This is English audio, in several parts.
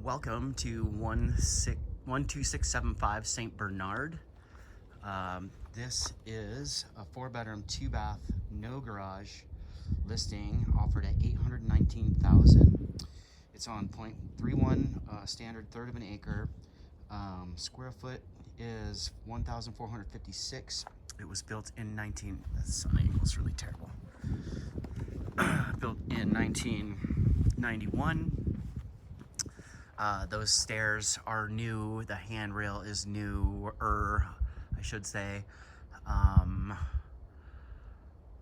Welcome to 12675 St. Bernard. This is a 4-bedroom, 2-bath, no garage listing offered at $819,000. It's on 0.31 standard, third of an acre. Square foot is 1,456. It was built in that sun angle's really terrible. Built in 1991. Those stairs are new. The handrail is newer, I should say.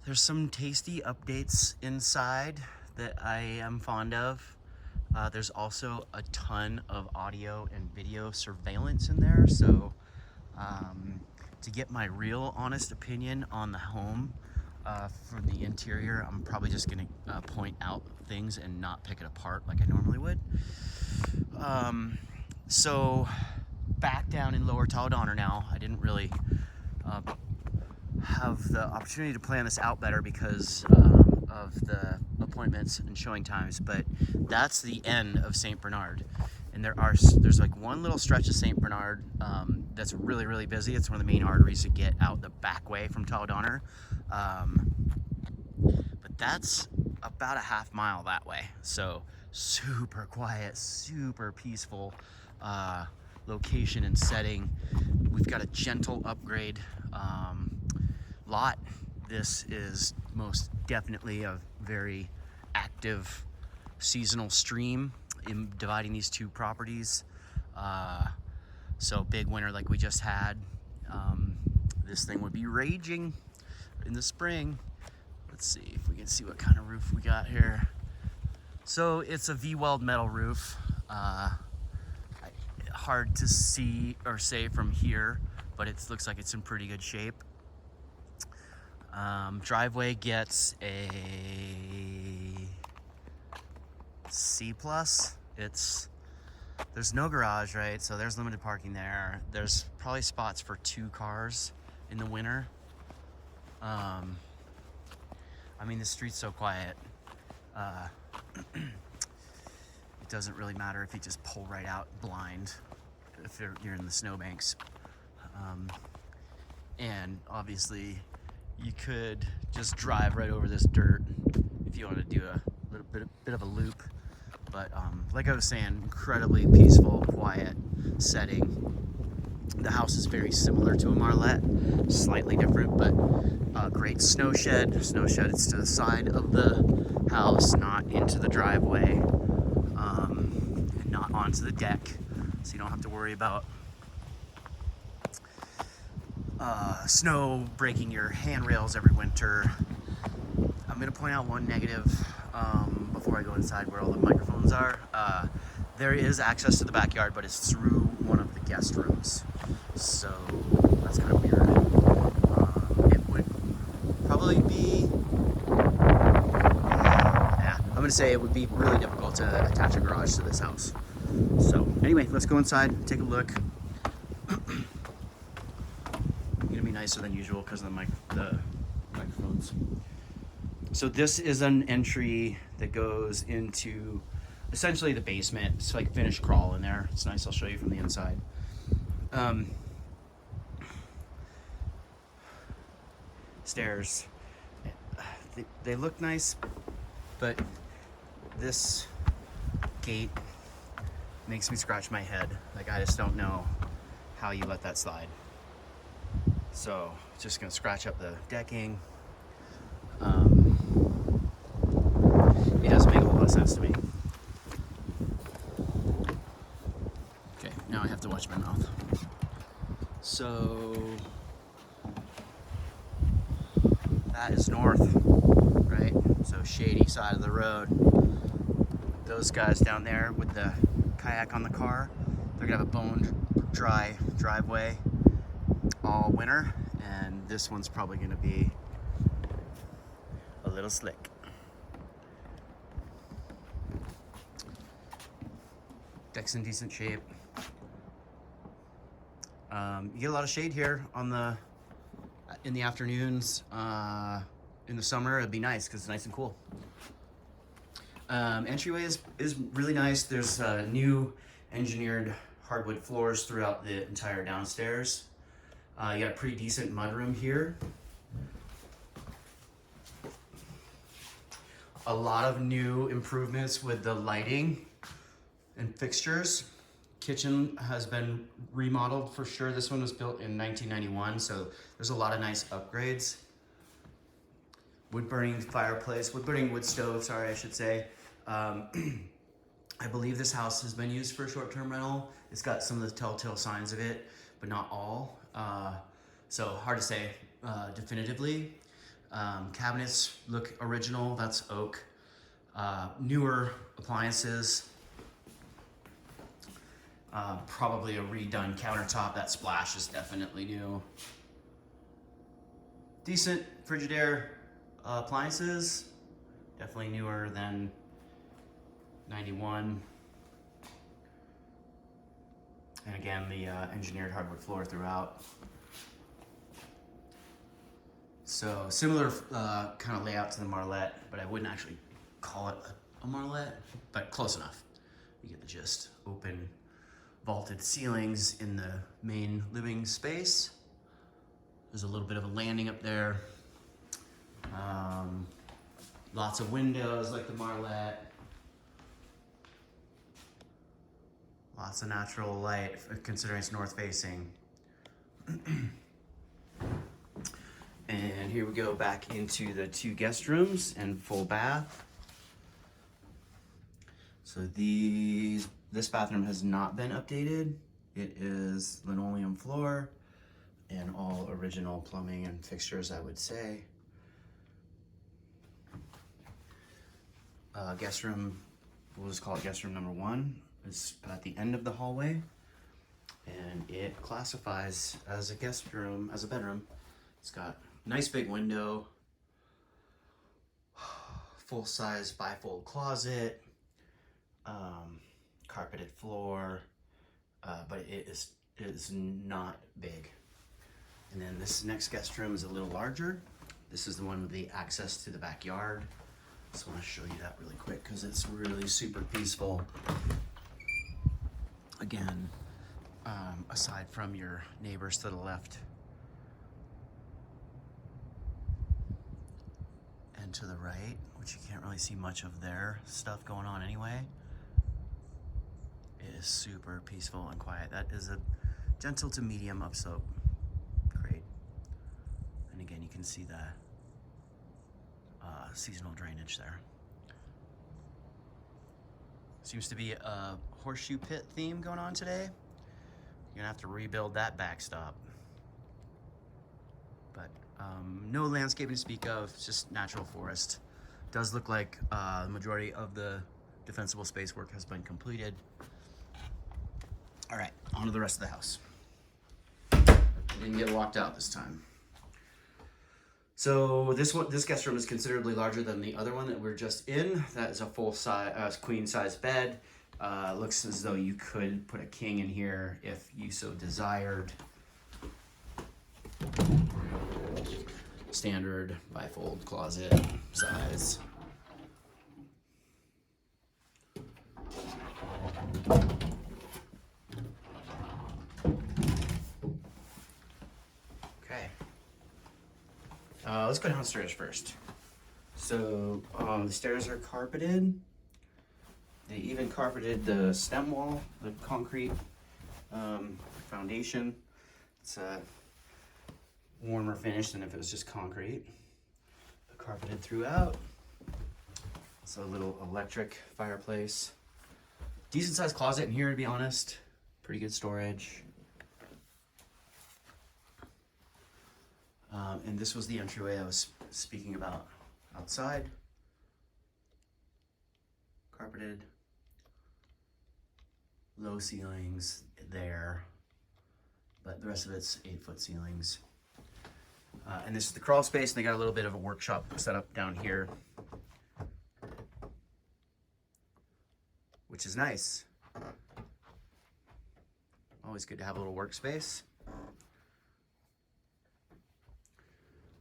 There's some tasty updates inside that I am fond of. There's also a ton of audio and video surveillance in there. So to get my real honest opinion on the home for the interior, I'm probably just gonna point out things and not pick it apart like I normally would. So back down in Lower Tahoe Donner now. I didn't really have the opportunity to plan this out better because of the appointments and showing times, but that's the end of St. Bernard. And there's like one little stretch of St. Bernard that's really, really busy. It's one of the main arteries to get out the back way from Tahoe Donner. But that's about a half mile that way. So super quiet, super peaceful location and setting. We've got a gentle upgrade lot. This is most definitely a very active seasonal stream in dividing these two properties. So big winter like we just had, this thing would be raging in the spring. Let's see if we can see what kind of roof we got here. So it's a V-weld metal roof. Hard to see or say from here, but it looks like it's in pretty good shape. Driveway gets a C+. There's no garage, right? So there's limited parking there. There's probably spots for 2 cars in the winter. I mean, the street's so quiet. It doesn't really matter if you just pull right out blind if you're in the snowbanks. And obviously you could just drive right over this dirt if you want to do a little bit of a loop. But like I was saying, incredibly peaceful, quiet setting. The house is very similar to a Marlette, slightly different, but great snow shed. Snow shed, it's to the side of the house, not into the driveway, and not onto the deck, so you don't have to worry about snow breaking your handrails every winter. I'm going to point out one negative before I go inside where all the microphones are. There is access to the backyard, but it's through one of the guest rooms, so that's kind of weird. It would probably be, I'm going to say it would be really difficult to attach a garage to this house. So anyway, let's go inside, take a look. Gonna be nicer than usual because of the microphones. So this is an entry that goes into essentially the basement. It's like finished crawl in there. It's nice. I'll show you from the inside. Stairs. They look nice, but this gate makes me scratch my head. Like, I just don't know how you let that slide. So just gonna scratch up the decking. It doesn't make a whole lot of sense to me. Okay, now I have to watch my mouth. So that is north, right? So shady side of the road. Those guys down there with the kayak on the car, they're gonna have a bone dry driveway all winter, and this one's probably gonna be a little slick. Deck's in decent shape. You get a lot of shade here in the afternoons. In the summer, it'd be nice because it's nice and cool. Entryway is really nice. There's new engineered hardwood floors throughout the entire downstairs. You got a pretty decent mudroom here. A lot of new improvements with the lighting and fixtures. Kitchen has been remodeled for sure. This one was built in 1991, so there's a lot of nice upgrades. Wood burning fireplace, wood stove, sorry, I should say. I believe this house has been used for short-term rental. It's got some of the telltale signs of it, but not all. So hard to say definitively. Cabinets look original, that's oak. Newer appliances. Probably a redone countertop. That splash is definitely new. Decent Frigidaire appliances. Definitely newer than 91. And again, the engineered hardwood floor throughout. So similar kind of layout to the Marlette, but I wouldn't actually call it a Marlette, but close enough. You get the gist. Open vaulted ceilings in the main living space. There's a little bit of a landing up there. Lots of windows like the Marlette. Lots of natural light considering it's north facing. And here we go back into the 2 guest rooms and full bath. So this bathroom has not been updated. It is linoleum floor and all original plumbing and fixtures, I would say. Guest room, we'll just call it guest room number 1. It's at the end of the hallway, and it classifies as a guest room, as a bedroom. It's got a nice big window, full-size bifold closet, carpeted floor, but it is not big. And then this next guest room is a little larger. This is the one with the access to the backyard. So I want to show you that really quick because it's really super peaceful. Again, aside from your neighbors to the left and to the right, which you can't really see much of their stuff going on anyway, it is super peaceful and quiet. That is a gentle to medium upslope. Great. And again, you can see the seasonal drainage there. Seems to be a horseshoe pit theme going on today. You're gonna have to rebuild that backstop. But no landscaping to speak of, it's just natural forest. Does look like the majority of the defensible space work has been completed. All right, on to the rest of the house. Didn't get locked out this time. So this guest room is considerably larger than the other one that we're just in. That is a full size queen size bed. Looks as though you could put a king in here if you so desired. Standard bifold closet size. Let's go downstairs first. So the stairs are carpeted. They even carpeted the stem wall, the concrete foundation. It's a warmer finish than if it was just concrete. But carpeted throughout. So a little electric fireplace. Decent sized closet in here, to be honest. Pretty good storage. And this was the entryway I was speaking about outside. Carpeted. Low ceilings there, but the rest of it's 8-foot ceilings. And this is the crawl space, and they got a little bit of a workshop set up down here, which is nice. Always good to have a little workspace.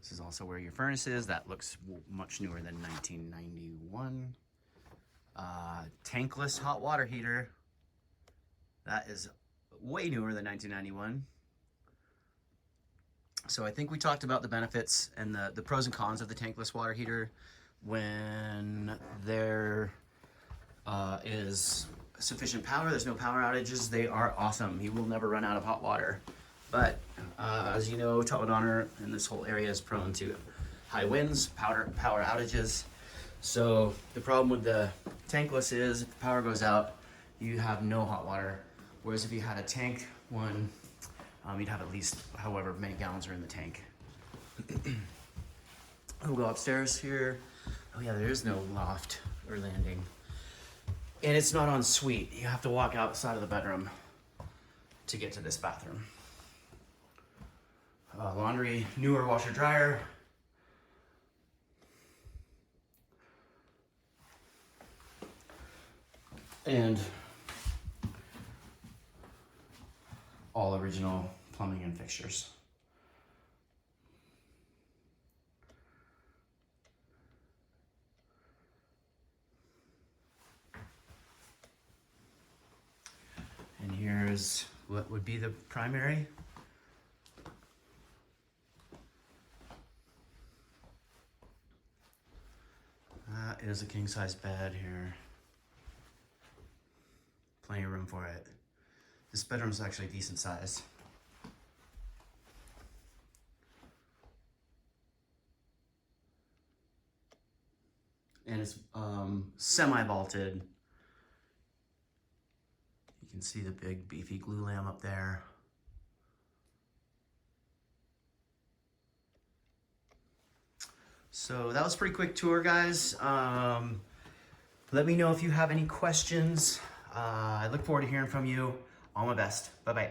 This is also where your furnace is. That looks much newer than 1991. Tankless hot water heater. That is way newer than 1991. So I think we talked about the benefits and the pros and cons of the tankless water heater. When there is sufficient power, there's no power outages, they are awesome. You will never run out of hot water. But as you know, Tahoe Donner and this whole area is prone to high winds, power outages. So the problem with the tankless is if the power goes out, you have no hot water. Whereas if you had a tank one, you'd have at least however many gallons are in the tank. We'll go upstairs here. Oh yeah, there is no loft or landing. And it's not en suite. You have to walk outside of the bedroom to get to this bathroom. Laundry, newer washer dryer. And all original plumbing and fixtures. And here's what would be the primary. That is a king size bed here. Plenty of room for it. This bedroom is actually decent size. And it's semi-vaulted. You can see the big beefy glue lamp up there. So that was a pretty quick tour, guys. Let me know if you have any questions. I look forward to hearing from you. All my best. Bye-bye.